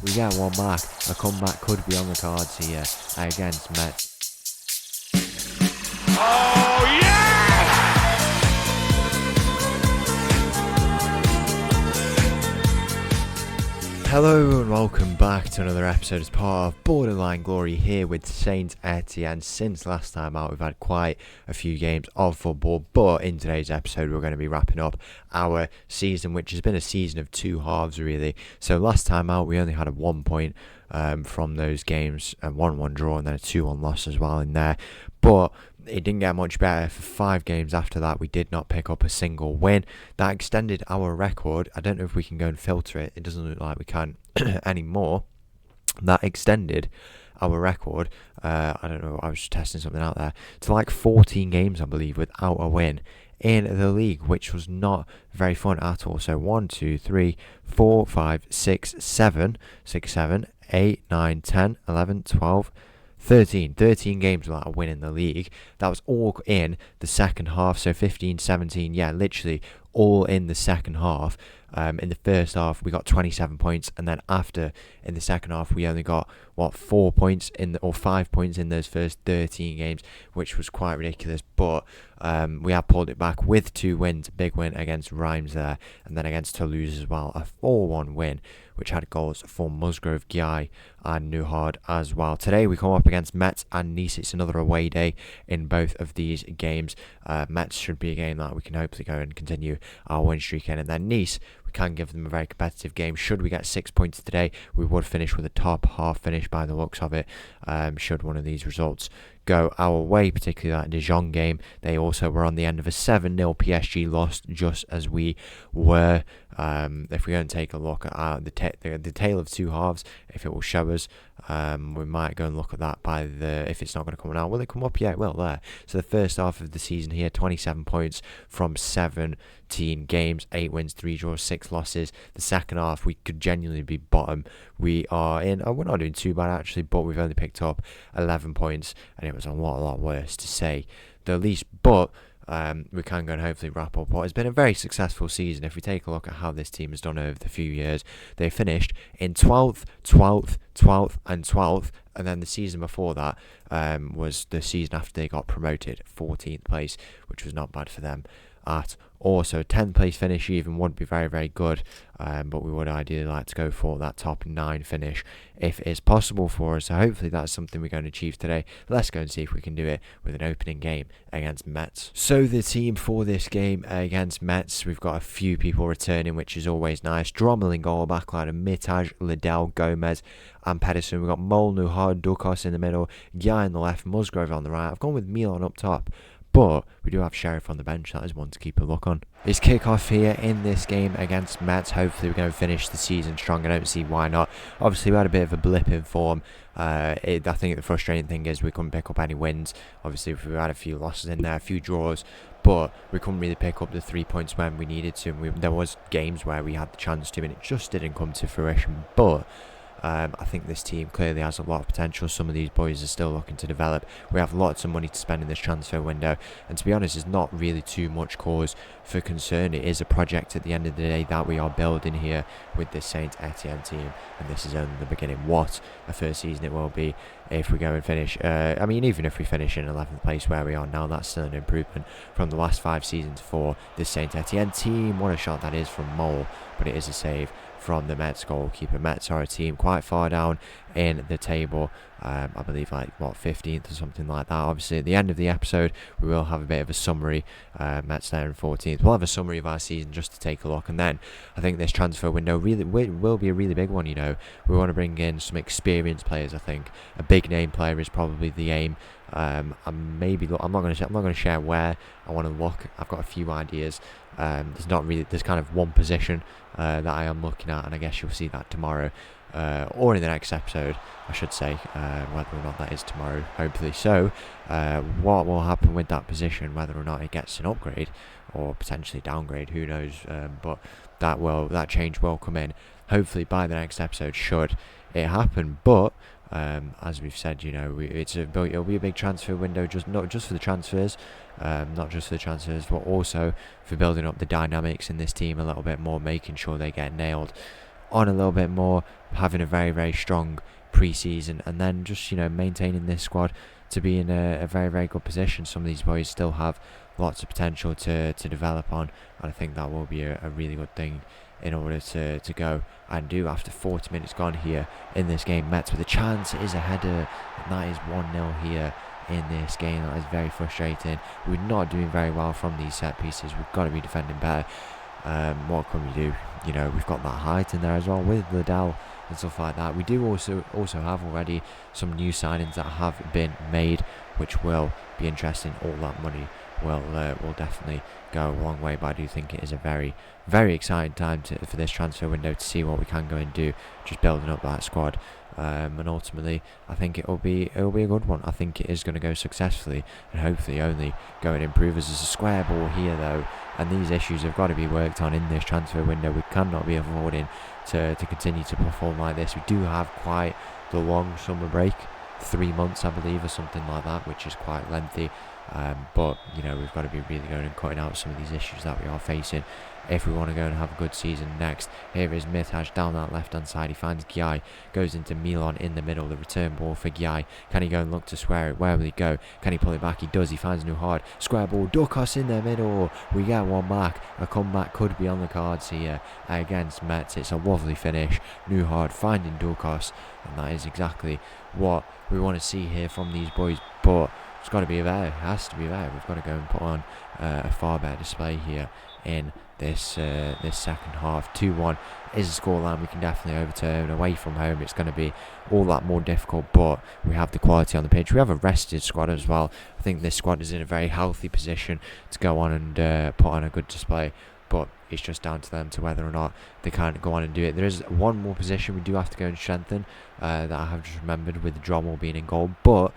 We get one back. A comeback could be on the cards here against Metz. Oh, yeah! Hello and welcome back to another episode as part of Borderline Glory here with St Etienne. Since last time out, we've had quite a few games of football, but in today's episode, we're going to be wrapping up our season, which has been a season of two halves, really. So last time out, we only had a 1 point from those games, a 1-1 draw and then a 2-1 loss as well in there. But it didn't get much better. For 5 games after that, we did not pick up a single win. That extended our record. I don't know if we can go and filter it. It doesn't look like we can anymore. That extended our record. I don't know. I was just testing something out there. To like 14 games, I believe, without a win in the league, which was not very fun at all. So 1, 2, 3, 4, 5, 6, 7, 6, 7, 8, 9, 10, 11, 12, 13 games without a win in the league. That was all in the second half. So 15, 17, yeah, literally all in the second half. In the first half, we got 27 points, and then after in the second half, we only got 4 points or 5 points in those first 13 games, which was quite ridiculous. But we have pulled it back with 2 wins, a big win against Reims there, and then against Toulouse as well, a 4-1 win, which had goals for Musgrove, Guy, and Neuhard as well. Today we come up against Metz and Nice. It's another away day in both of these games. Metz should be a game that we can hopefully go and continue our win streak in, and then Nice, we can give them a very competitive game. Should we get 6 points today, we would finish with a top half finish by the looks of it, should one of these results go our way, particularly that Dijon game. They also were on the end of a 7-0 PSG loss, just as we were. If we go and take a look at the tale of two halves, if it will show us, we might go and look at that if it's not going to come out. Will it come up? Yeah, it will there. So the first half of the season here, 27 points from 17 games, 8 wins, 3 draws, 6 losses. The second half, we could genuinely be bottom. We are in, we're not doing too bad actually, but we've only picked up 11 points, and it was a lot worse, to say the least. But we can go and hopefully wrap up what has been a very successful season. If we take a look at how this team has done over the few years, they finished in 12th, 12th, 12th and 12th, and then the season before that was the season after they got promoted, 14th place, which was not bad for them at all. So 10th place finish even would be very, very good, but we would ideally like to go for that top 9 finish if it's possible for us. So hopefully that's something we're going to achieve today. Let's go and see if we can do it with an opening game against Metz. So the team for this game against Metz, we've got a few people returning, which is always nice. Drommel in goal, backline of Mitaj, Liddell, Gomez and Pedersen. We've got Mol, Nuhard, Dukas in the middle, Guy on the left, Musgrove on the right. I've gone with Milan up top, but we do have Sheriff on the bench. That is one to keep a look on. It's kick-off here in this game against Metz. Hopefully we're going to finish the season strong. I don't see why not. Obviously we had a bit of a blip in form. I think the frustrating thing is we couldn't pick up any wins. Obviously we had a few losses in there, a few draws, but we couldn't really pick up the 3 points when we needed to. And there was games where we had the chance to, and it just didn't come to fruition. But I think this team clearly has a lot of potential. Some of these boys are still looking to develop. We have lots of money to spend in this transfer window, and to be honest, there's not really too much cause for concern. It is a project at the end of the day that we are building here with this St Etienne team, and this is only the beginning. What a first season it will be if we go and finish. Even if we finish in 11th place where we are now, that's still an improvement from the last 5 seasons for this St Etienne team. What a shot that is from Mole, but it is a save from the Metz goalkeeper. Metz are a team quite far down in the table. I believe 15th or something like that. Obviously at the end of the episode we will have a bit of a summary. Metz there in 14th. We'll have a summary of our season just to take a look, and then I think this transfer window really will be a really big one. We want to bring in some experienced players. I think a big name player is probably the aim. I'm not going to share where I want to look. I've got a few ideas. There's kind of one position that I am looking at, and I guess you'll see that tomorrow, or in the next episode I should say, whether or not that is tomorrow, hopefully. So what will happen with that position, whether or not it gets an upgrade or potentially downgrade, who knows, but that change will come in hopefully by the next episode, should it happen. But as we've said, it'll be a big transfer window, not just for the transfers, but also for building up the dynamics in this team a little bit more, making sure they get nailed on a little bit more, having a very, very strong pre-season, and then just, maintaining this squad to be in a very, very good position. Some of these boys still have lots of potential to develop on, and I think that will be a really good thing in order to go and do. After 40 minutes gone here in this game, Metz with a chance. It is a header, and that is 1-0 here in this game. That is very frustrating. We're not doing very well from these set pieces. We've got to be defending better. What can we do? We've got that height in there as well with Liddell and stuff like that. We do also have already some new signings that have been made, which will be interesting. All that money will definitely go a long way, but I do think it is a very, very exciting time for this transfer window to see what we can go and do, just building up that squad. And ultimately, I think it'll be a good one. I think it is going to go successfully, and hopefully only go and improve us. As a square ball here though, and these issues have got to be worked on in this transfer window. We cannot be affording to continue to perform like this. We do have quite the long summer break, 3 months I believe, or something like that, which is quite lengthy. But we've got to be really going and cutting out some of these issues that we are facing if we want to go and have a good season next. Here is Mithaj down that left hand side. He finds Giai, goes into Milan in the middle. The return ball for Giai. Can he go and look to square it? Where will he go? Can he pull it back? He does. He finds Nuhard. Square ball. Dukos in the middle. We get one back. A comeback could be on the cards here against Metz. It's a lovely finish. Nuhard finding Dukos, and that is exactly what we want to see here from these boys. But it's got to be there. It has to be there. We've got to go and put on a far better display here in this second half. 2-1 is a scoreline we can definitely overturn. Away from home, it's going to be all that more difficult, but we have the quality on the pitch. We have a rested squad as well. I think this squad is in a very healthy position to go on and put on a good display, but it's just down to them to whether or not they can go on and do it. There is one more position we do have to go and strengthen that I have just remembered, with Drommel being in goal, but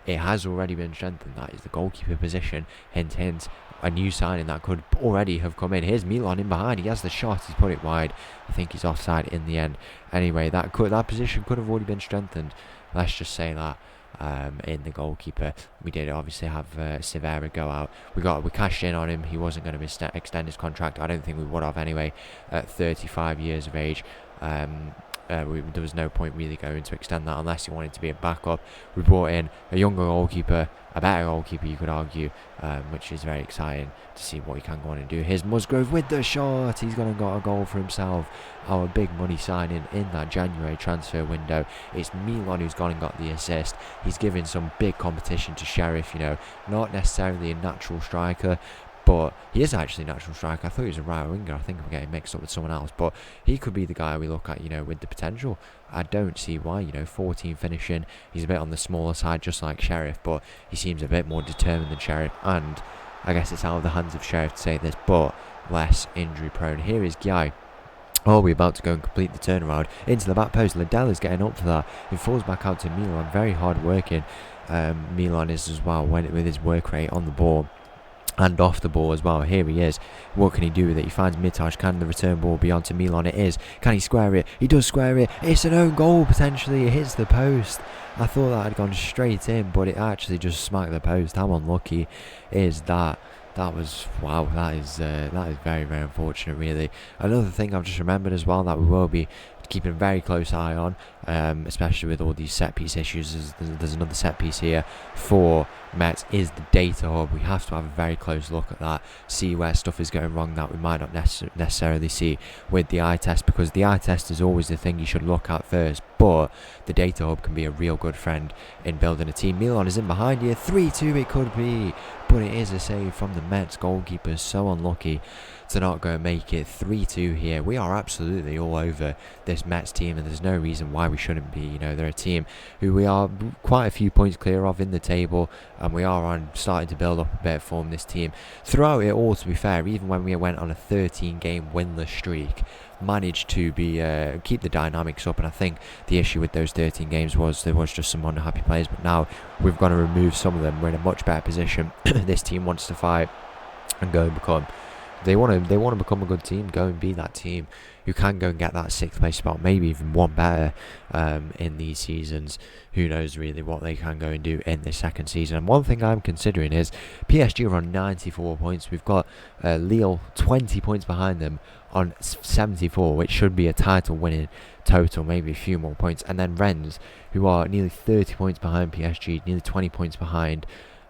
it has already been strengthened. That is the goalkeeper position. Hint, hint. A new signing that could already have come in. Here's Milan in behind. He has the shot. He's put it wide. I think he's offside in the end. Anyway, that position could have already been strengthened. Let's just say that. In the goalkeeper, we did obviously have Severa go out. We cashed in on him. He wasn't going to extend his contract. I don't think we would have anyway. At 35 years of age. There was no point really going to extend that unless he wanted to be a backup. We brought in a younger goalkeeper, a better goalkeeper you could argue, which is very exciting to see what he can go on and do. Here's Musgrove with the shot. He's going to get a goal for himself. Our big money signing in that January transfer window. It's Milan who's gone and got the assist. He's given some big competition to Sheriff, not necessarily a natural striker, but he is actually a natural striker. I thought he was a right winger. I think I'm getting mixed up with someone else. But he could be the guy we look at, with the potential. I don't see why, 14 finishing. He's a bit on the smaller side, just like Sheriff. But he seems a bit more determined than Sheriff. And I guess it's out of the hands of Sheriff to say this, but less injury prone. Here is Giai. Oh, we're about to go and complete the turnaround into the back post. Liddell is getting up for that. It falls back out to Milan. Very hard working. Milan is as well, with his work rate on the ball and off the ball as well. Here he is. What can he do with it? He finds Mithaj. Can the return ball be onto Milan? It is. Can he square it? He does square it. It's an own goal potentially. It hits the post. I thought that had gone straight in, but it actually just smacked the post. How unlucky is that? That was, wow, that is very, very unfortunate really. Another thing I've just remembered as well that we will be keeping a very close eye on, especially with all these set piece issues. There's another set piece here for Metz, is the data hub. We have to have a very close look at that, see where stuff is going wrong that we might not necessarily see with the eye test, because the eye test is always the thing you should look at first, but the data hub can be a real good friend in building a team. Milan is in behind here. 3-2 it could be, but it is a save from the Metz goalkeeper. So unlucky to not go and make it. 3-2 here. We are absolutely all over this Metz team, and there's no reason why we shouldn't be. They're a team who we are quite a few points clear of in the table, and we are starting to build up a bit of form, this team. Throughout it all, to be fair, even when we went on a 13-game winless streak, managed to keep the dynamics up, and I think the issue with those 13 games was there was just some unhappy players, but now we've got to remove some of them. We're in a much better position. This team wants to fight and go and become they want to become a good team, go and be that team who can go and get that 6th place spot, maybe even one better in these seasons. Who knows really what they can go and do in this second season. And one thing I'm considering is PSG are on 94 points. We've got Lille 20 points behind them on 74, which should be a title winning total, maybe a few more points. And then Rennes, who are nearly 30 points behind PSG, nearly 20 points behind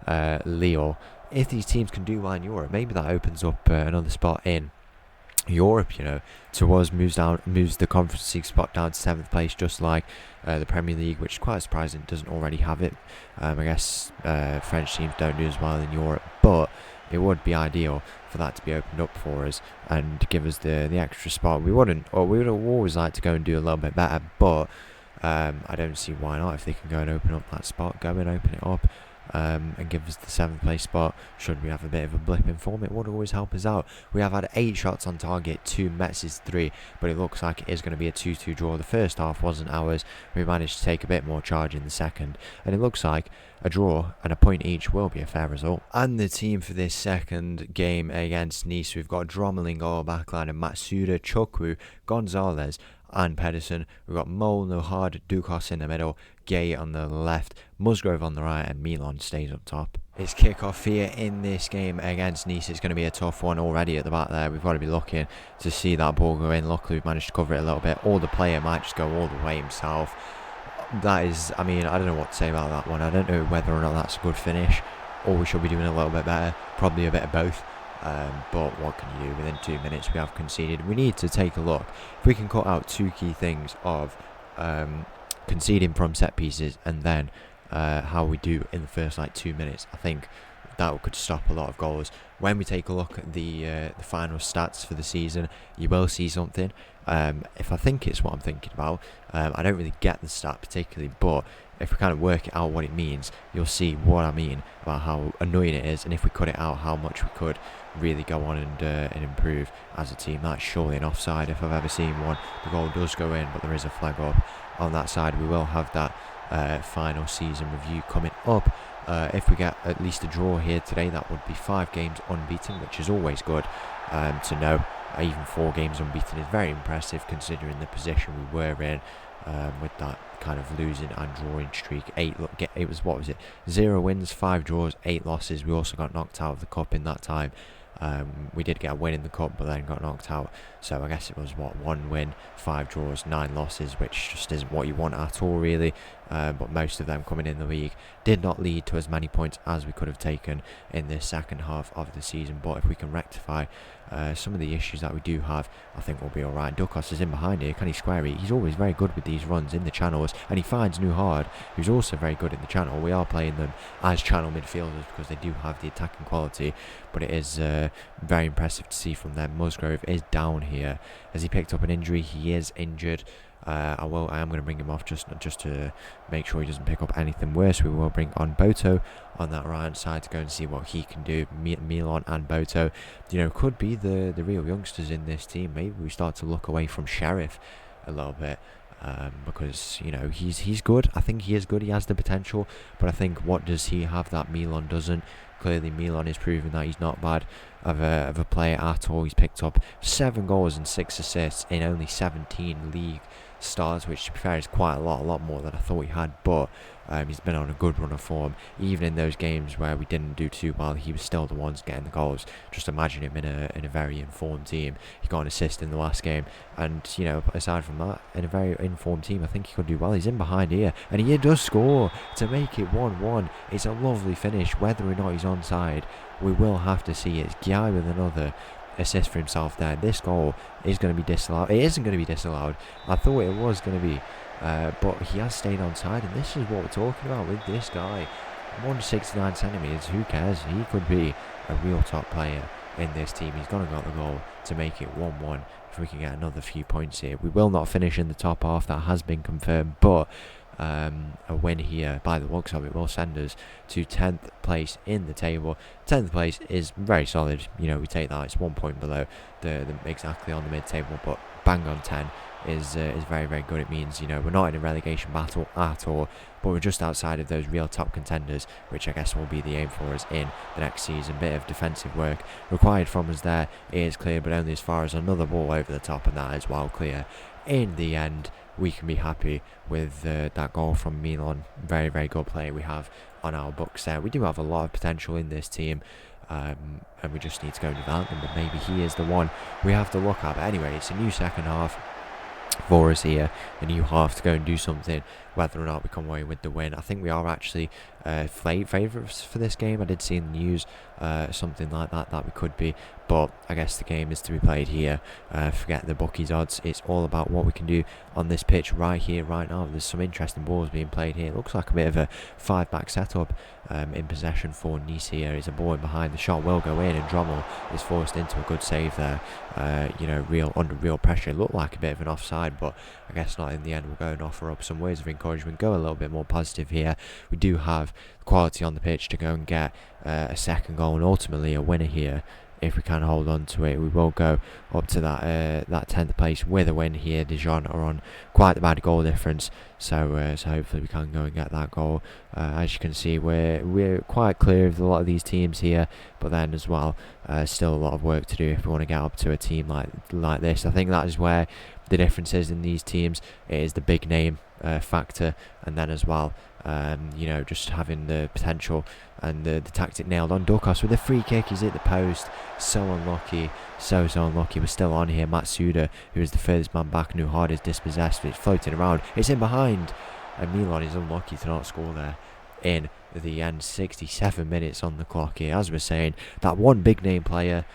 Lille. If these teams can do well in Europe, maybe that opens up another spot in Europe, to us, moves the Conference League spot down to 7th place, just like the Premier League, which is quite surprising doesn't already have it. I guess French teams don't do as well in Europe, but it would be ideal for that to be opened up for us and give us the extra spot. We would always like to go and do a little bit better, but I don't see why not. If they can go and open up that spot, go and open it up. And give us the 7th place spot. Should we have a bit of a blip in form, it would always help us out. We have had 8 shots on target to Metz's 3, but it looks like it is going to be a 2-2 draw. The first half wasn't ours. We managed to take a bit more charge in the second, and it looks like a draw and a point each will be a fair result. And the team for this second game against Nice, we've got Drommel in goal, backline, and Matsuda, Chukwu, Gonzalez and Pedersen. We've got Mole, Nohard, Dukas in the middle, Gay on the left, Musgrove on the right, and Milan stays up top. It's kick-off here in this game against Nice. It's going to be a tough one already at the back there. We've got to be looking to see that ball go in. Luckily, we've managed to cover it a little bit. Or the player might just go all the way himself. That is, I don't know what to say about that one. I don't know whether or not that's a good finish, or we should be doing a little bit better. Probably a bit of both. But what can you do? Within 2 minutes we have conceded. We need to take a look if we can cut out 2 key things of conceding from set pieces, and then how we do in the first 2 minutes. I think that could stop a lot of goals. When we take a look at the final stats for the season, you will see something. If I think it's what I'm thinking about, I don't really get the stat particularly, but if we kind of work it out what it means, you'll see what I mean about how annoying it is, and if we cut it out, how much we could really go on and improve as a team. That's surely an offside if I've ever seen one. The goal does go in, but there is a flag up on that side. We will have that final season review coming up. If we get at least a draw here today, that would be 5 games unbeaten, which is always good to know. Even 4 games unbeaten is very impressive considering the position we were in with that kind of losing and drawing streak. It was 0 wins, 5 draws, 8 losses. We also got knocked out of the cup in that time. We did get a win in the cup, but then got knocked out. So I guess it was 1 win, 5 draws, 9 losses, which just isn't what you want at all, really. But most of them coming in the league did not lead to as many points as we could have taken in this second half of the season. But if we can rectify some of the issues that we do have, I think we'll be alright. Dukas is in behind here. Can he square it? He's always very good with these runs in the channels, and he finds Nuhard, who's also very good in the channel. We are playing them as channel midfielders because they do have the attacking quality, but it is very impressive to see from them. Musgrove is down here. Has he picked up an injury? He is injured. I am going to bring him off just to make sure he doesn't pick up anything worse. We will bring on Boto on that right hand side to go and see what he can do. Milan and Boto, could be the real youngsters in this team. Maybe we start to look away from Sheriff a little bit. Because he's good. I think he is good. He has the potential, but I think what does he have that Milan doesn't? Clearly, Milan is proving that he's not bad of a player at all. He's picked up 7 goals and 6 assists in only 17 league starts, which to be fair is quite a lot more than I thought he had. But he's been on a good run of form. Even in those games where we didn't do too well, he was still the ones getting the goals. Just imagine him in a very informed team. He got an assist in the last game, and aside from that, in a very informed team, I think he could do well. He's in behind here, and he does score to make it 1-1. It's a lovely finish. Whether or not he's onside, we will have to see. It's Guy with another assist for himself there. This goal is going to be disallowed. It isn't going to be disallowed. I thought it was going to be, but he has stayed onside, and this is what we're talking about with this guy. 169 centimetres, who cares? He could be a real top player in this team. He's going to got the goal to make it 1-1. If we can get another few points here, we will not finish in the top half. That has been confirmed, but a win here by the looks of it will send us to 10th place in the table. 10th place is very solid. We take that. It's 1 point below the exactly on the mid-table, but bang on 10 is very, very good. It means, we're not in a relegation battle at all, but we're just outside of those real top contenders, which I guess will be the aim for us in the next season. Bit of defensive work required from us there. It is clear, but only as far as another ball over the top, and that is well clear. In the end, we can be happy with that goal from Milan. Very, very good player we have on our books there. We do have a lot of potential in this team, and we just need to go and develop them, but maybe he is the one we have to look at. But anyway, it's a new second half for us here, a new half to go and do something. Whether or not we come away with the win, I think we are actually favourites for this game. I did see in the news something like that we could be, but I guess the game is to be played here. Forget the bookies odds. It's all about what we can do on this pitch right here, right now. There's some interesting balls being played here. It looks like a bit of a 5-back setup in possession for Nice here. It's a ball in behind. The shot will go in, and Drommel is forced into a good save there. Under real pressure. It looked like a bit of an offside, but I guess not in the end. We'll go and offer up some words of encouragement, go a little bit more positive here. We do have quality on the pitch to go and get a second goal and ultimately a winner here. If we can hold on to it, we will go up to that 10th place with a win here. Dijon are on quite a bad goal difference, so hopefully we can go and get that goal. As you can see, we're quite clear of a lot of these teams here, but then as well, still a lot of work to do if we want to get up to a team like this. I think that is where the difference is in these teams. It is the big name factor, and then as well, just having the potential and the tactic nailed on. Dorcas with a free kick, he's hit the post. So unlucky, so unlucky. We're still on here. Matsuda, who is the furthest man back and who hard is dispossessed, it's floating around, it's in behind, and Milan is unlucky to not score there in the end. 67 minutes on the clock here. As we're saying, that one big name player,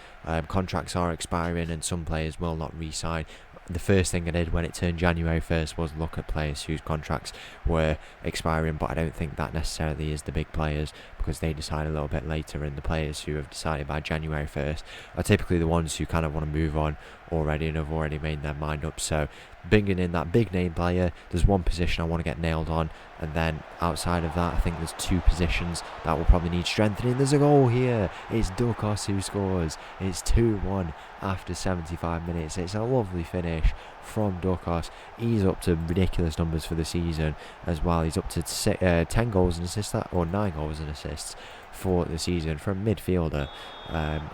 contracts are expiring and some players will not re-sign. The first thing I did when it turned January 1st was look at players whose contracts were expiring, but I don't think that necessarily is the big players, because they decide a little bit later, and the players who have decided by January 1st are typically the ones who kind of want to move on already and have already made their mind up. So bringing in that big name player, there's one position I want to get nailed on, and then outside of that I think there's 2 positions that will probably need strengthening. There's a goal here. It's Dorcas who scores. It's 2-1 after 75 minutes. It's a lovely finish from Dorcas. He's up to ridiculous numbers for the season as well. He's up to 10 goals and assists, or 9 goals and assists for the season from midfielder.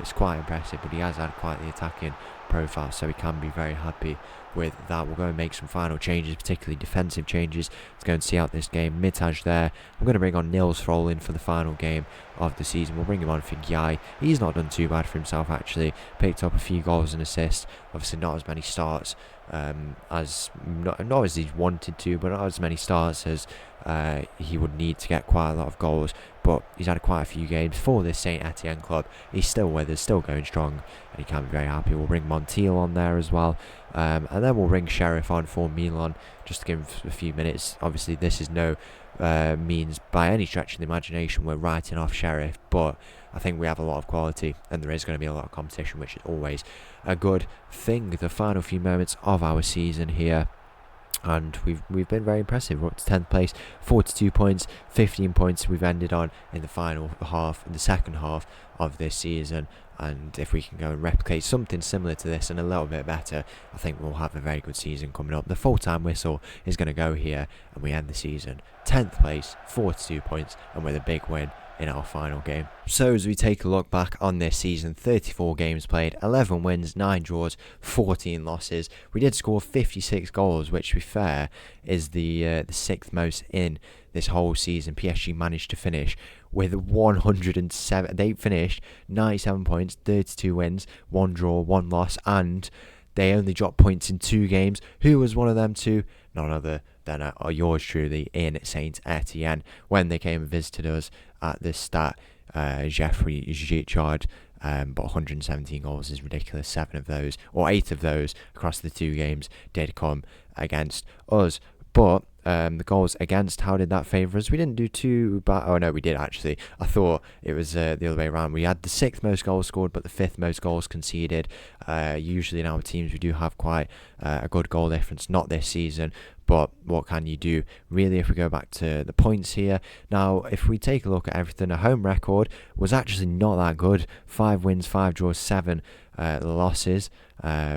It's quite impressive, but he has had quite the attacking profile, so we can be very happy with that. We'll go and make some final changes, particularly defensive changes. Let's go and see out this game. Mitaj there. I'm going to bring on Nils Frolin for the final game of the season. We'll bring him on for Guy. He's not done too bad for himself, actually. Picked up a few goals and assists. Obviously not as many starts not as he's wanted to, but not as many starts as he would need to get quite a lot of goals. But he's had quite a few games for this St Etienne club. He's still with us, still going strong, and he can be very happy. We'll bring Montiel on there as well, and then we'll bring Sheriff on for Milan just to give him a few minutes. Obviously this is no means by any stretch of the imagination we're writing off Sheriff, but I think we have a lot of quality and there is going to be a lot of competition, which is always a good thing. The final few moments of our season here, and we've been very impressive. We're up to 10th place, 42 points, 15 points we've ended on in the final half, in the second half of this season. And if we can go and replicate something similar to this and a little bit better, I think we'll have a very good season coming up. The full-time whistle is going to go here, and we end the season 10th place, 42 points, and with a big win in our final game. So as we take a look back on this season, 34 games played, 11 wins, 9 draws, 14 losses. We did score 56 goals, which to be fair is the 6th most in this whole season. PSG managed to finish with 107. They finished 97 points, 32 wins, 1 draw, 1 loss, and they only dropped points in 2 games. Who was one of them 2? None other than yours truly in St Etienne, when they came and visited us at the start. Jeffrey Gichard, but 117 goals is ridiculous. 7 of those, or 8 of those across the 2 games did come against us. But the goals against, how did that favour us? We didn't do too bad. Oh no, we did actually. I thought it was the other way around. We had the 6th most goals scored, but the 5th most goals conceded. Usually in our teams we do have quite a good goal difference. Not this season, but what can you do really if we go back to the points here? Now, if we take a look at everything, a home record was actually not that good. 5 wins, 5 draws, 7 losses.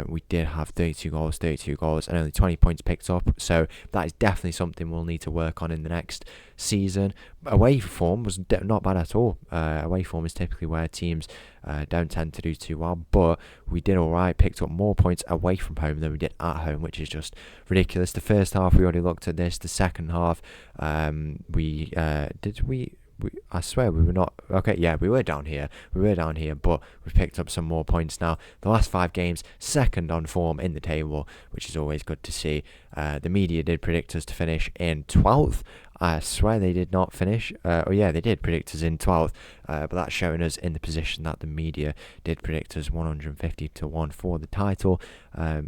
We did have 32 goals, and only 20 points picked up. So that is definitely something we'll need to work on in the next season. Away form was not bad at all. Away form is typically where teams don't tend to do too well, but we did all right. Picked up more points away from home than we did at home, which is just ridiculous. The first half we already looked at this. The second half, I swear we were not okay. Yeah, we were down here. But we picked up some more points now. The last 5 games, second on form in the table, which is always good to see. The media did predict us to finish in 12th. I swear they did not finish. They did predict us in 12th, but that's showing us in the position that the media did predict us 150 to 1 for the title,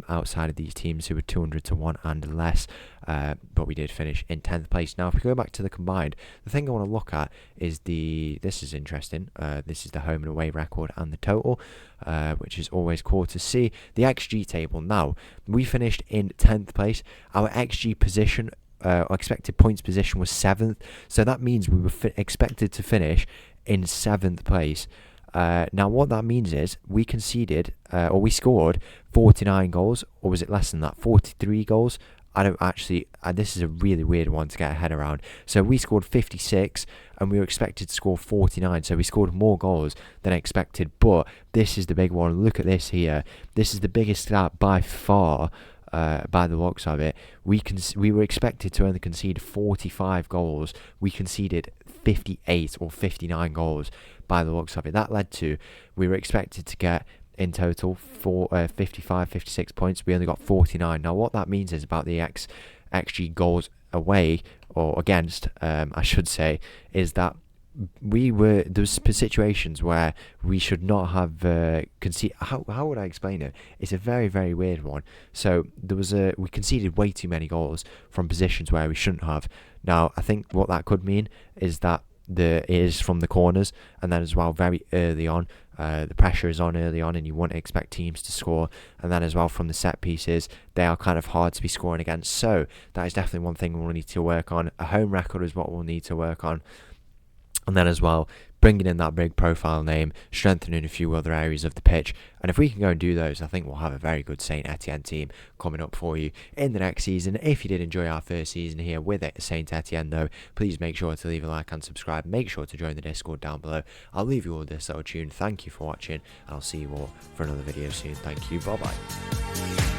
outside of these teams who were 200 to 1 and less. But we did finish in 10th place. Now, if we go back to the combined, the thing I want to look at is this is interesting. This is the home and away record and the total, which is always cool to see. The XG table. Now, we finished in 10th place. Our XG position, expected points position, was 7th. So that means we were expected to finish in 7th place. Now, what that means is we conceded, or we scored 49 goals, or was it less than that? 43 goals. I don't actually, this is a really weird one to get a head around. So we scored 56 and we were expected to score 49. So we scored more goals than expected. But this is the big one. Look at this here. This is the biggest stat by far, by the looks of it. We were expected to only concede 45 goals. We conceded 58 or 59 goals by the looks of it. That led to, we were expected to get in total 56 points. We only got 49. Now, what that means is about the XG goals away or against, I should say, is that there's situations where we should not have conceded. How would I explain it? It's a very, very weird one. So we conceded way too many goals from positions where we shouldn't have. Now, I think what that could mean is that it is from the corners, and then as well very early on, the pressure is on early on, and you wouldn't expect teams to score. And then as well from the set pieces, they are kind of hard to be scoring against. So that is definitely one thing we'll need to work on. A home record is what we'll need to work on. And then as well, bringing in that big profile name, strengthening a few other areas of the pitch. And if we can go and do those, I think we'll have a very good St Etienne team coming up for you in the next season. If you did enjoy our first season here with St Etienne though, please make sure to leave a like and subscribe. Make sure to join the Discord down below. I'll leave you all with this little tune. Thank you for watching, and I'll see you all for another video soon. Thank you. Bye bye.